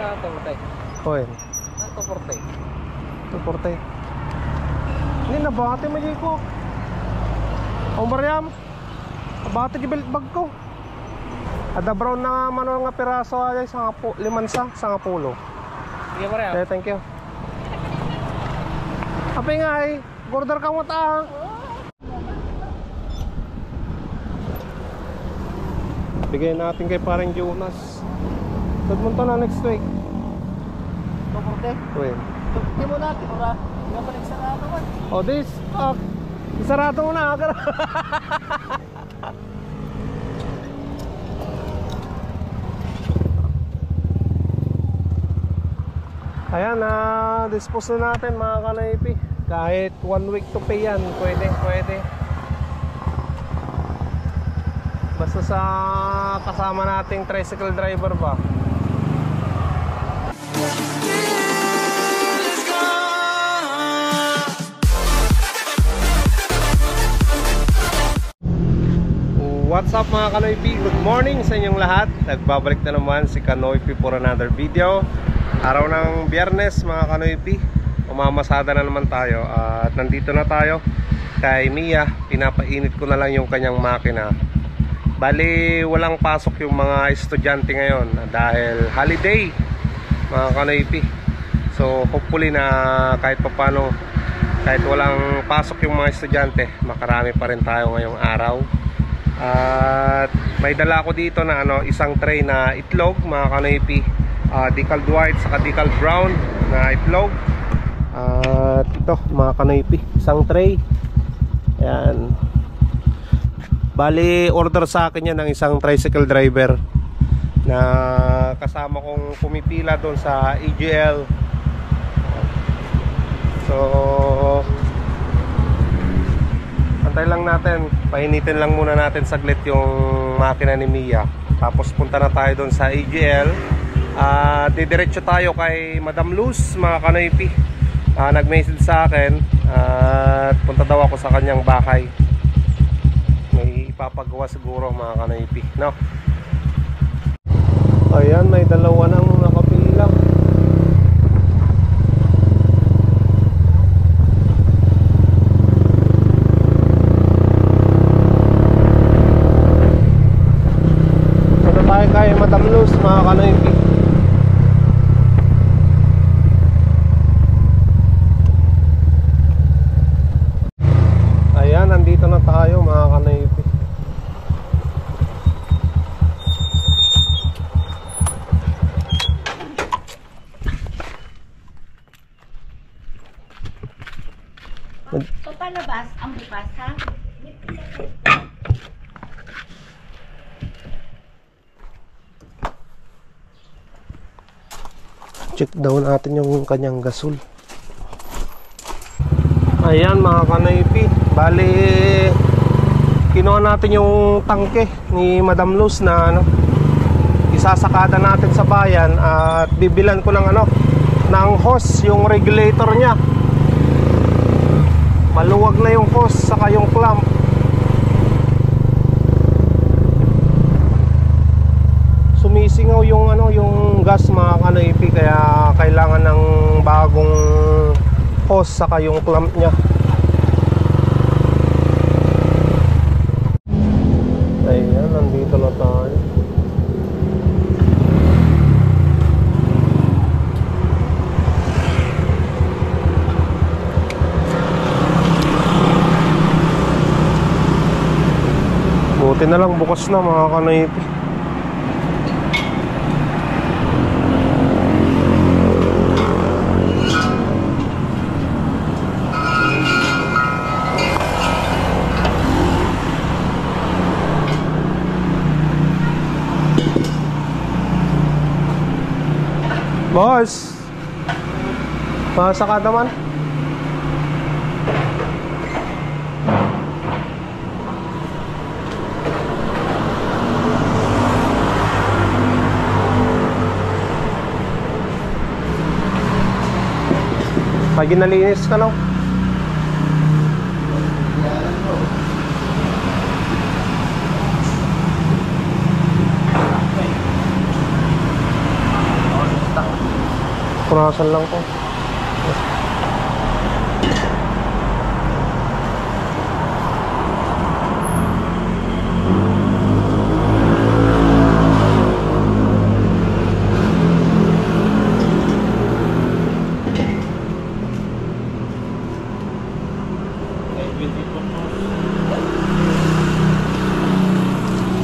ito, Porte. Hoy. Ito, Porte. Ito, Porte. Ini nabate mo dito ko. O Mariam, nabate di belt bag ko. Ada brown na mano nga piraso ay sa limansa, sa pulo. Sige, Mariam. Okay, thank you. Apa nga ay, order ka mo ta. Bigay natin kay parang Jonas. Tad mo to na next week. Ito, Porte. Wait. Hindi mo natin, ora. Hindi ka pa nagsarado man. Oh, this, isarado mo na. Ayan, dispose na natin mga kanaypi. Kahit 1 week to pay yan, pwede. Basta sa kasama nating tricycle driver ba. What's up mga Kanoypi? Good morning sa inyong lahat. Nagbabalik na naman si Kanoypi for another video. Araw ng Biyernes mga Kanoypi, umamasada na naman tayo. At nandito na tayo kay Mia. Pinapainit ko na lang yung kanyang makina. Bali walang pasok yung mga estudyante ngayon dahil holiday mga Kanoypi. So hopefully na kahit papano, kahit walang pasok yung mga estudyante, makarami pa rin tayo ngayong araw. At may dala ako dito na isang tray na itlog mga Kanoypi, decaled white saka decaled brown na itlog. At ito mga Kanoypi, isang tray. Ayan. Bali order sa akin yan ng isang tricycle driver na kasama kong pumipila doon sa EGL. So antay lang natin, painitin lang muna natin saglit yung makina ni Mia. Tapos punta na tayo doon sa EGL. Didiretso tayo kay Madam Luz mga Kanoypi. Nag-message sa akin at punta daw ako sa kanyang bahay. May ipapagawa siguro mga Kanoypi, no? Ayan, may dalawa nang nakapila. Kay Madam Luz mga Kanoypi. Ayan, nandito na tayo mga Kanoypi. Papalabas ang bukas ha? Check daw natin yung kanyang gasol. Ayan mga Kanoypi, bali kinuha natin yung tangke ni Madam Luz na isasakada natin sa bayan. At bibilan ko ng ng hose, yung regulator nya. Maluwag na yung hose saka yung clamp. Sumisingaw yung yung gas mga Kanoypi, kaya kailangan ng bagong hose saka yung clamp nya. Ayan, nandito na tayo. Buti na lang bukas na mga Kanoypi. Boss, masakada man. Pag ginalinis ka no? Punasan lang ko.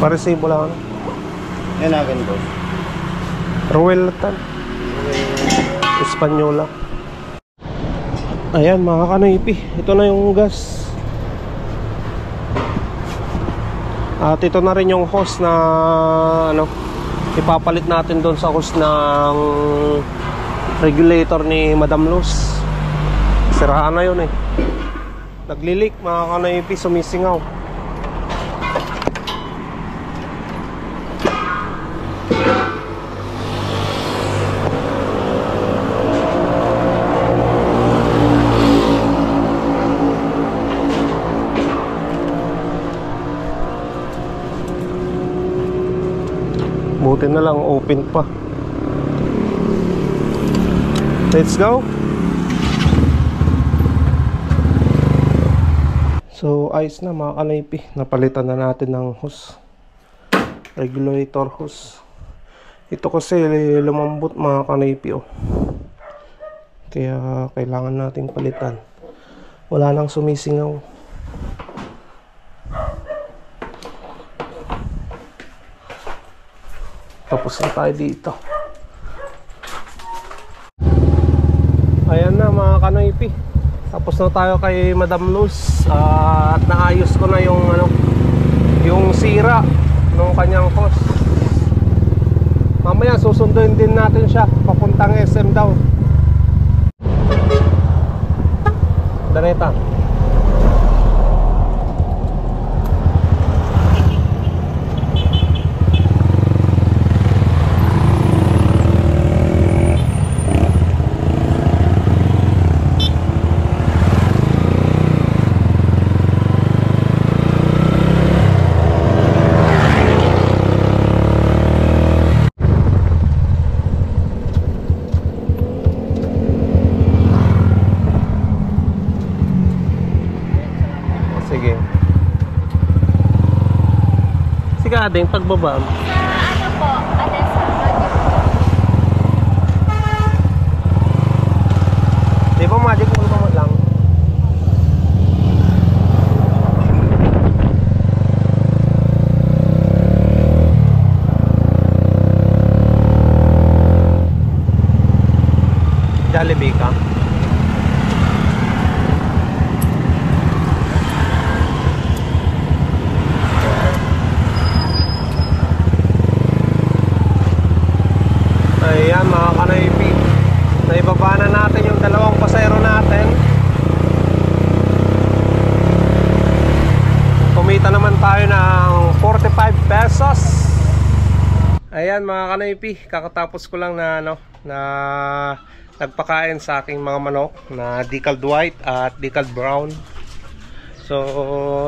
Paresibo lang. Yan agad boss. Ruel Latan. Espanyola. Ayan mga kanoypi, ito na yung gas. At ito na rin yung hose na ano, ipapalit natin doon sa hose ng regulator ni Madam Luz. Siraan na yun eh. Naglilik mga kanoypi, sumisingaw. Buti na lang open pa. Let's go. So ayos na mga kanoypi, napalitan na natin ng hose, regulator hose. Ito kasi lumambot mga kanoypi oh. Kaya kailangan nating palitan. Wala nang sumisingaw. Tapos na tayo dito. Ayan na mga kanoypi, tapos na tayo kay Madam Luz. At naayos ko na yung ano, yung sira ng kanyang hose. Mamaya susunduin din natin siya papuntang SM daw. Daneta. Ading pagbaba. Sa ano po, Alessa Magic po. Di ba Magic mo lang? Jollibee ka? Ayan mga kanoypi, naibaba na natin yung dalawang pasero natin. Kumita naman tayo ng 45 pesos. Ayan mga kanoypi, kakatapos ko lang na ano, na nagpakain sa aking mga manok na decaled white at decaled brown. So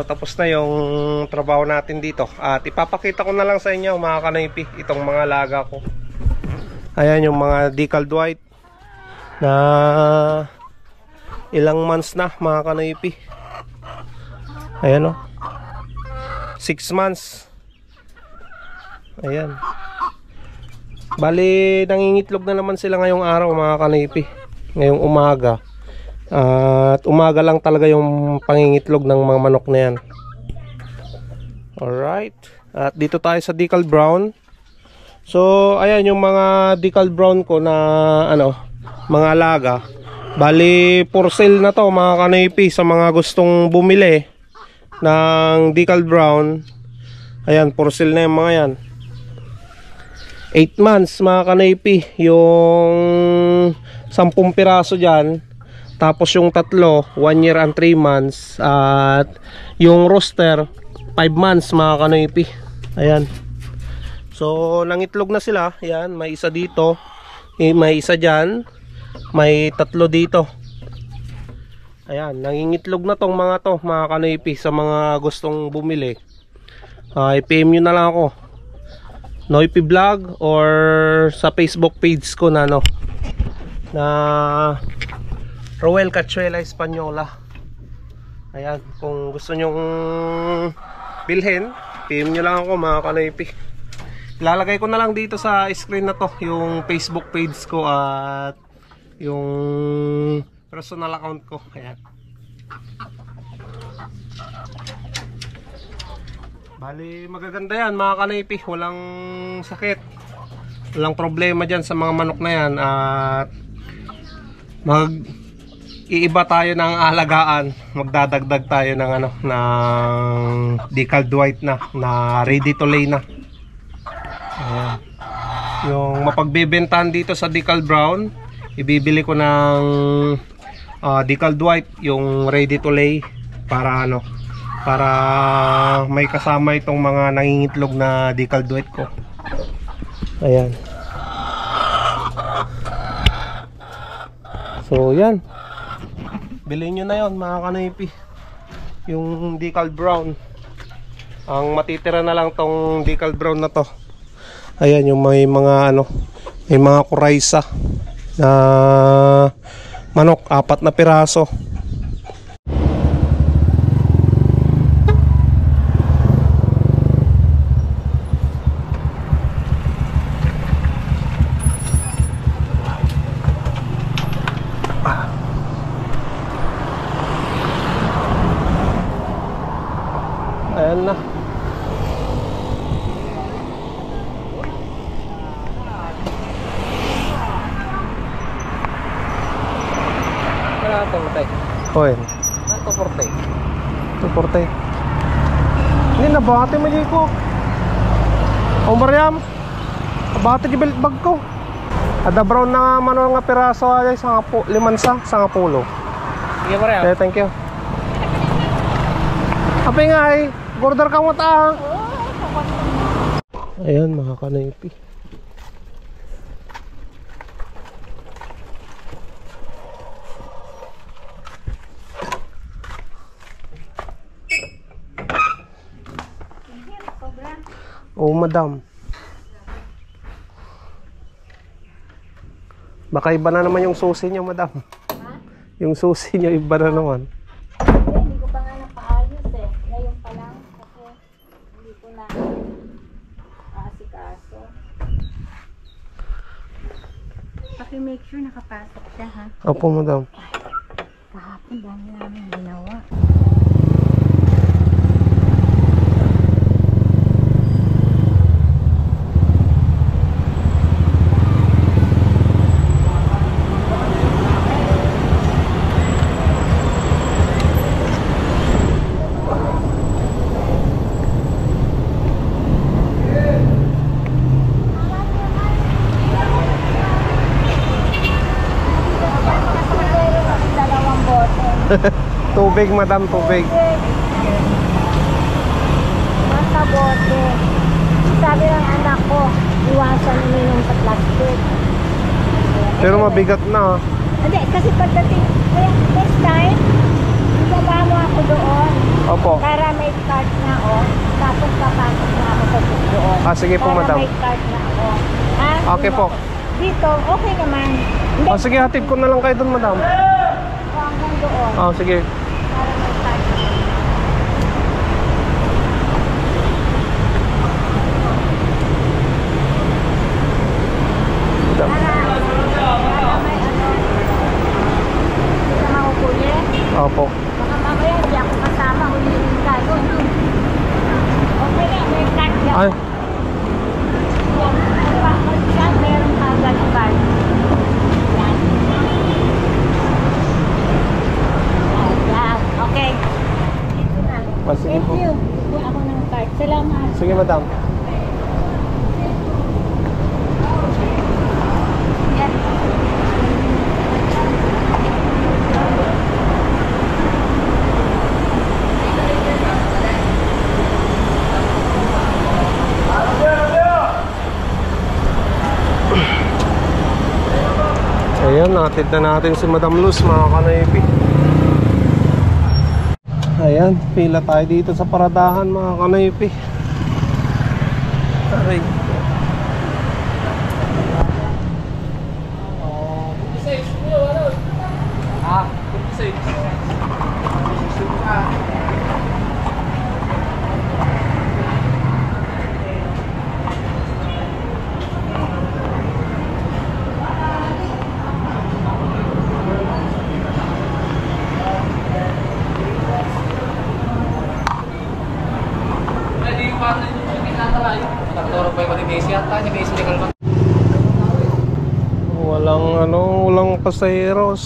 tapos na yung trabaho natin dito. At ipapakita ko na lang sa inyo mga kanoypi itong mga laga ko. Ayan yung mga decaled white na ilang months na mga kanoypi. Ayan o, 6 months. Ayan. Bali nangingitlog na naman sila ngayong araw mga kanoypi, ngayong umaga. At umaga lang talaga yung pangingitlog ng mga manok na yan. Alright. At dito tayo sa decaled brown. So ayan yung mga decaled brown ko na ano, mga alaga. Bali for sale na to mga kanoypi, sa mga gustong bumili ng decaled brown. Ayan, for sale na yung mga yan. 8 months mga kanoypi yung 10 piraso dyan. Tapos yung tatlo 1 year and 3 months. At yung rooster 5 months mga kanoypi. Ayan. So nangitlog na sila. Ayan, may isa dito, may isa dyan, may tatlo dito. Ayan, nangingitlog na tong mga to mga kanoypi. Sa mga gustong bumili, i-PM nyo na lang ako, Noypi Vlog, or sa Facebook page ko na no, na Royal Cachuela Española. Ayan, kung gusto nyong bilhin, PM nyo lang ako mga kanoypi. Ilalagay ko na lang dito sa screen na to yung Facebook page ko at yung personal account ko. Ayan. Bali magaganda yan mga kanoypi, walang sakit, walang problema dyan sa mga manok na yan. At iiba tayo ng alagaan, magdadagdag tayo ng ng decaled white na ready to lay na. Ayan. Yung mapagbebentahan dito sa decaled brown, ibibili ko ng decaled white, yung ready to lay, para para may kasama itong mga nangingitlog na decaled white ko. Ayan. So yan, bilhin nyo na yon mga kanoypi, yung decaled brown. Ang matitira na lang tong decaled brown na to. Ayan, yung may mga may mga kuraysa na manok, 4 na piraso. Ayan na. Hoy. Ano porte? Ito porte. Hindi na bate mo ko. O Mariam, bate di belt bag ko. Ada brown na mano nga piraso ay sa 5 sa 10. Sige Mariam. Okay, thank you. Apa nga ay order ka mo ta. Ayan mga kanoypi. Oh, madam. Baka iba na naman yung susi niyo, madam. Ha? Yung susi niyo iba na naman. Hindi ko pa nga napaayos eh. Ngayon pa lang kasi hindi ko na asikaso. Paki-make sure nakapasok siya ha. Opo, madam. Kahapon dami namin ginawa. Tubig, madam, tubig. Masa bote. Sabi ng anak ko, iwasan uminom sa plastic. Pero mabigat na. Hindi, kasi pagdating, kaya next time, ibaba mo ako doon. Opo. Para may card na ako. Tapos papasok na ako sa doon. Sige po, para madam. may card na ako. Ha? Okay po. Dito, okay naman. Hindi, Sige, hatid ko na lang kayo doon, madam. hanggang doon. Sige. Para may card na. Opo. Baka mamaya hindi ako kasama, huliin ka doon. Okay na, may card yan. Ay. Yan, meron ka agad card. Yan. Yan, okay. Dito na. Sige po. Thank you. Kuha ako ng card. Salamat. Sige, madam. Yan. Ayan, natid na natin si Madam Luz, mga kanaypi. Ayan, pila tayo dito sa paradahan, mga kanaypi. Aray. Walang pasayeros.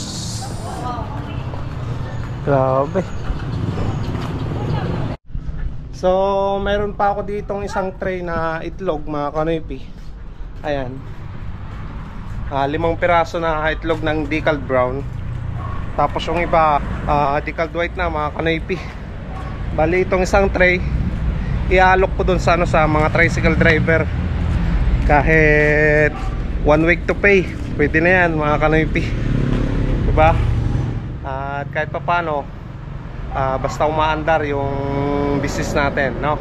Grabe. So, meron pa ako ditong isang tray na itlog, mga kanoypi. Ayan. 5 piraso na itlog ng decaled brown. Tapos yung iba, decaled white na, mga kanoypi. Bali, itong isang tray, iaalok ko dun sa, sa mga tricycle driver. Kahit 1 week to pay, pwede na yan, mga kanoypi. Diba? At kahit pa paano, basta umaandar yung business natin, no?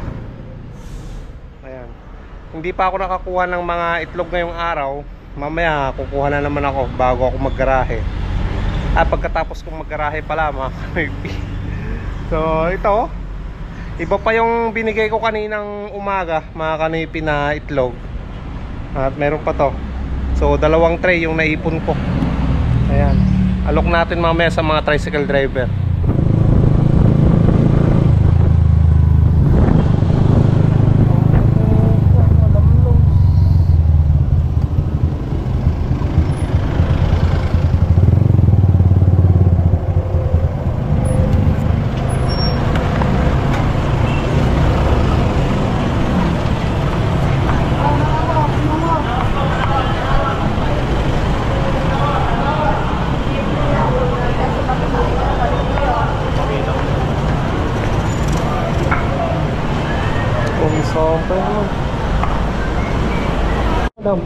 Ayan. Hindi pa ako nakakuha ng mga itlog ngayong araw. Mamaya kukuha na naman ako bago ako maggarahe. Pagkatapos kong maggarahe pala, mga kanoypi. So ito, iba pa yung binigay ko kaninang umaga, mga kanoypi, na itlog. At meron pa to. So 2 tray yung naipon ko. Ayan. Alok natin mamaya sa mga tricycle driver. Sobrang naman. Madam.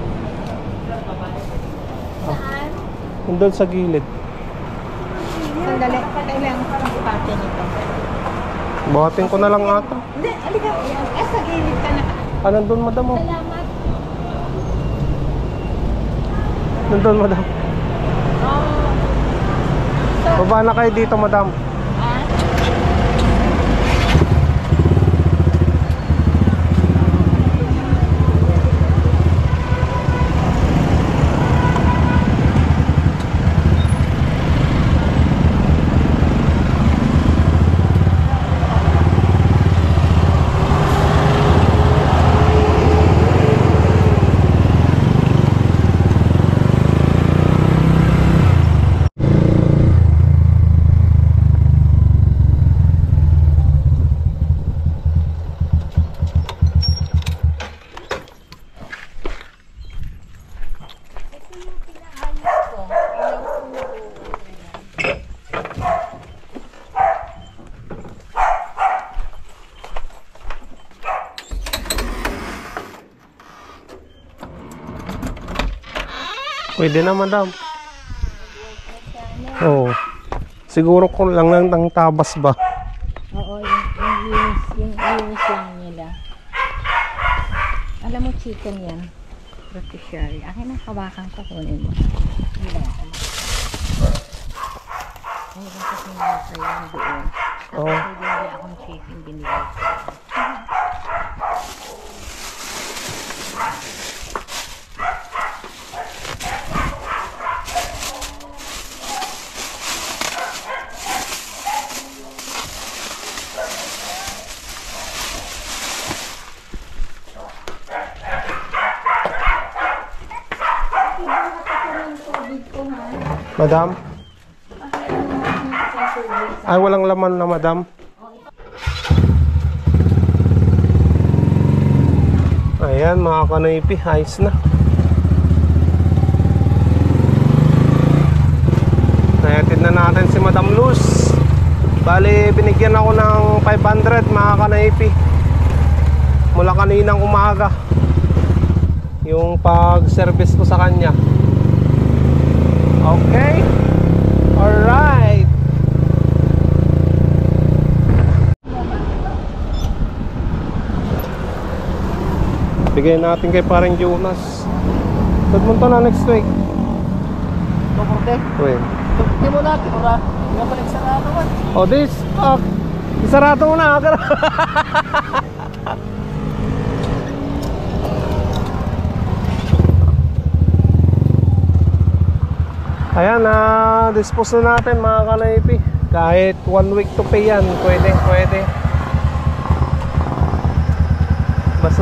Nandun sa gilid. Sandali, kailangan ko ang pati nito. Buhatin ko na lang ata. Hindi, alika. Sa gilid ka na. Nandun, madam, oh. Salamat. Nandun, madam. Baba na kayo dito, madam. Pwede na, madam. Oo. Siguro kung lang ng tabas ba? Oo, yung inis lang nila. Alam mo, chicken yan. Rotisserie. Akin ang kawakan ko, kunin mo. Hindi lang. Ayun kasi nasa yung doon. Oo. Tapos hindi akong chicken binigay. Madam? Ay, walang laman na, madam. Ayan, mga kanoypi, ayos na. Nayatid na natin si Madam Luz. Bali, binigyan ako ng 500, mga kanoypi. Mula kaninang umaga. Yung pag-service ko sa kanya. Okay. Alright. Bigay natin kay parang Jonas. Tagmunta na next week. Wait. Hindi mo natin, ura. Hindi nga balik sa rato man. Oh, this. Isarado mo na. Ayan, dispose na natin, mga kanaypi. Kahit 1 week to pay yan, pwede.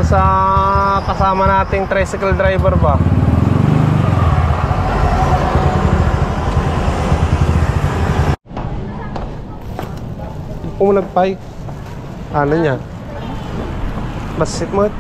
sa kasama nating tricycle driver ba? Kung nagpay ano niya? Basit mo?